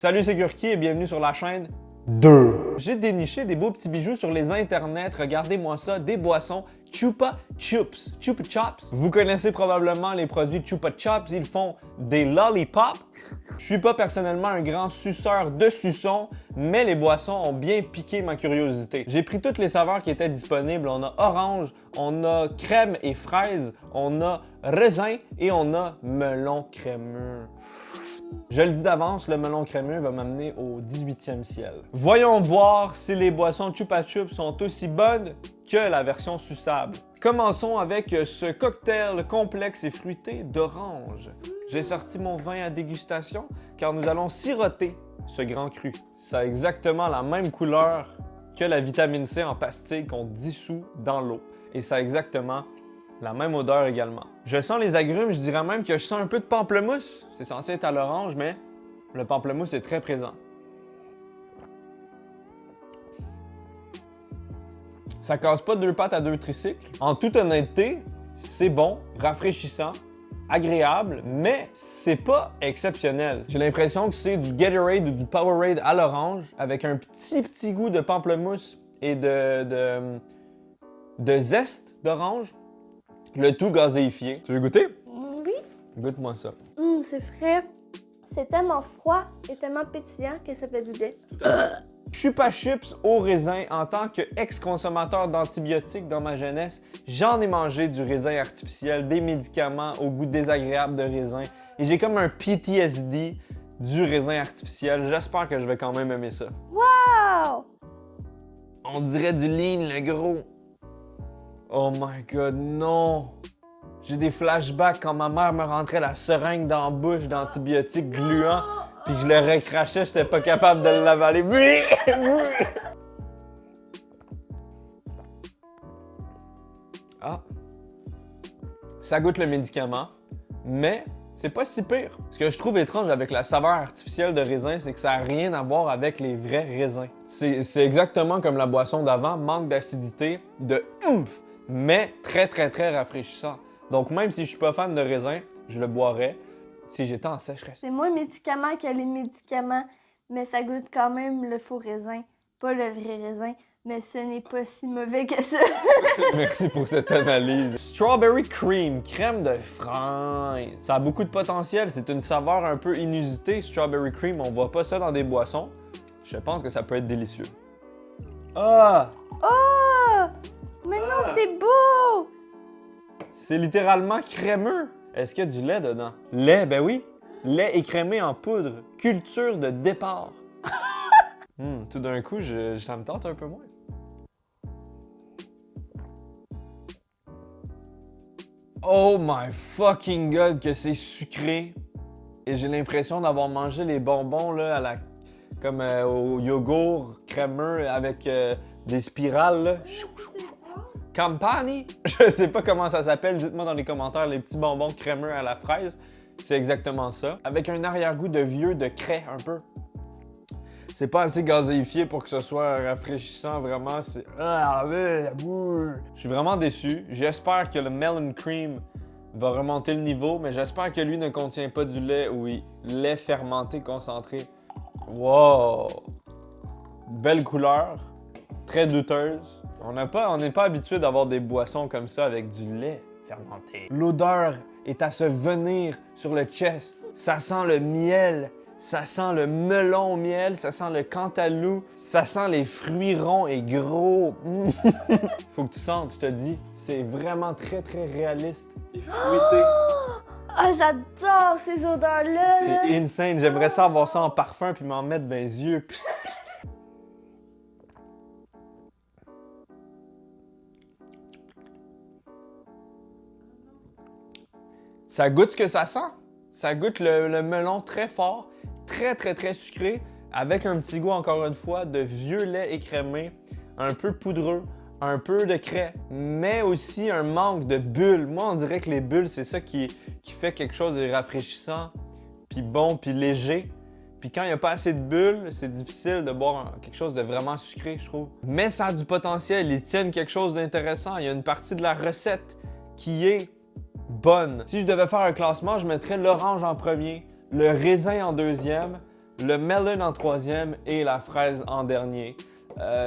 Salut, c'est Gurki et bienvenue sur la chaîne 2. J'ai déniché des beaux petits bijoux sur les internets, regardez-moi ça, des boissons Chupa Chups. Chupa Chups. Vous connaissez probablement les produits Chupa Chups, ils font des lollipops. Je suis pas personnellement un grand suceur de suçons, mais les boissons ont bien piqué ma curiosité. J'ai pris toutes les saveurs qui étaient disponibles, on a orange, on a crème et fraise, on a raisin et on a melon crémeux. Je le dis d'avance, le melon crémeux va m'amener au 18e ciel. Voyons voir si les boissons Chupa Chups sont aussi bonnes que la version suçable. Commençons avec ce cocktail complexe et fruité d'orange. J'ai sorti mon vin à dégustation car nous allons siroter ce grand cru. Ça a exactement la même couleur que la vitamine C en pastille qu'on dissout dans l'eau. Et ça a exactement la même odeur également. Je sens les agrumes, je dirais même que je sens un peu de pamplemousse. C'est censé être à l'orange, mais le pamplemousse est très présent. Ça casse pas deux pattes à deux tricycles. En toute honnêteté, c'est bon, rafraîchissant, agréable, mais c'est pas exceptionnel. J'ai l'impression que c'est du Gatorade ou du Powerade à l'orange avec un petit goût de pamplemousse et de zeste d'orange. Le tout gazéifié. Tu veux goûter? Oui. Goûte-moi ça. C'est frais. C'est tellement froid et tellement pétillant que ça fait du bien. Chupa Chups au raisin. En tant qu'ex-consommateur d'antibiotiques dans ma jeunesse, j'en ai mangé du raisin artificiel, des médicaments au goût désagréable de raisin. Et j'ai comme un PTSD du raisin artificiel. J'espère que je vais quand même aimer ça. Wow! On dirait du lean, le gros. Oh my god, non! J'ai des flashbacks quand ma mère me rentrait la seringue dans la bouche d'antibiotiques gluants, puis je le recrachais, j'étais pas capable de l'avaler. Ah! Ça goûte le médicament, mais c'est pas si pire. Ce que je trouve étrange avec la saveur artificielle de raisin, c'est que ça n'a rien à voir avec les vrais raisins. C'est exactement comme la boisson d'avant, manque d'acidité, de oomph, mais très rafraîchissant. Donc même si je suis pas fan de raisin, je le boirais si j'étais en sécheresse. C'est moins médicament que les médicaments, mais ça goûte quand même le faux raisin, pas le vrai raisin. Mais ce n'est pas si mauvais que ça. Merci pour cette analyse. Strawberry Cream, crème de fraise. Ça a beaucoup de potentiel, c'est une saveur un peu inusitée. Strawberry Cream, on voit pas ça dans des boissons. Je pense que ça peut être délicieux. Ah! Oh! Mais non, c'est beau! C'est littéralement crémeux. Est-ce qu'il y a du lait dedans? Lait, ben oui. Lait écrémé en poudre. Culture de départ. Tout d'un coup, ça me tente un peu moins. Oh my fucking god que c'est sucré. Et j'ai l'impression d'avoir mangé les bonbons là, comme au yogourt crémeux avec des spirales. Là. Campani? Je sais pas comment ça s'appelle, dites-moi dans les commentaires, les petits bonbons crémeux à la fraise. C'est exactement ça. Avec un arrière-goût de vieux, de craie un peu. C'est pas assez gazéifié pour que ce soit rafraîchissant, vraiment. C'est... Je suis vraiment déçu. J'espère que le Melon Cream va remonter le niveau, mais j'espère que lui ne contient pas du lait, oui, lait fermenté concentré. Wow! Belle couleur, très douteuse. On n'est pas habitué d'avoir des boissons comme ça avec du lait fermenté. L'odeur est à se venir sur le chest. Ça sent le miel. Ça sent le melon au miel, ça sent le cantalou, ça sent les fruits ronds et gros. Faut que tu sentes, je te dis. C'est vraiment très réaliste et fruité. Ah, j'adore ces odeurs-là! C'est insane. J'aimerais ça avoir ça en parfum puis m'en mettre dans les yeux. Ça goûte ce que ça sent. Ça goûte le melon très fort, très sucré, avec un petit goût, encore une fois, de vieux lait écrémé, un peu poudreux, un peu de craie, mais aussi un manque de bulles. Moi, on dirait que les bulles, c'est ça qui fait quelque chose de rafraîchissant, puis bon, puis léger. Puis quand il n'y a pas assez de bulles, c'est difficile de boire quelque chose de vraiment sucré, je trouve. Mais ça a du potentiel, ils tiennent quelque chose d'intéressant. Il y a une partie de la recette qui est bonne. Si je devais faire un classement, je mettrais l'orange en premier, le raisin en deuxième, le melon en troisième et la fraise en dernier.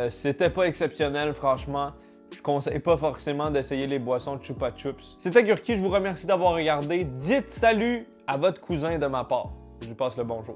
C'était pas exceptionnel, franchement. Je conseille pas forcément d'essayer les boissons Chupa Chups. C'était Gurki, je vous remercie d'avoir regardé. Dites salut à votre cousin de ma part. Je lui passe le bonjour.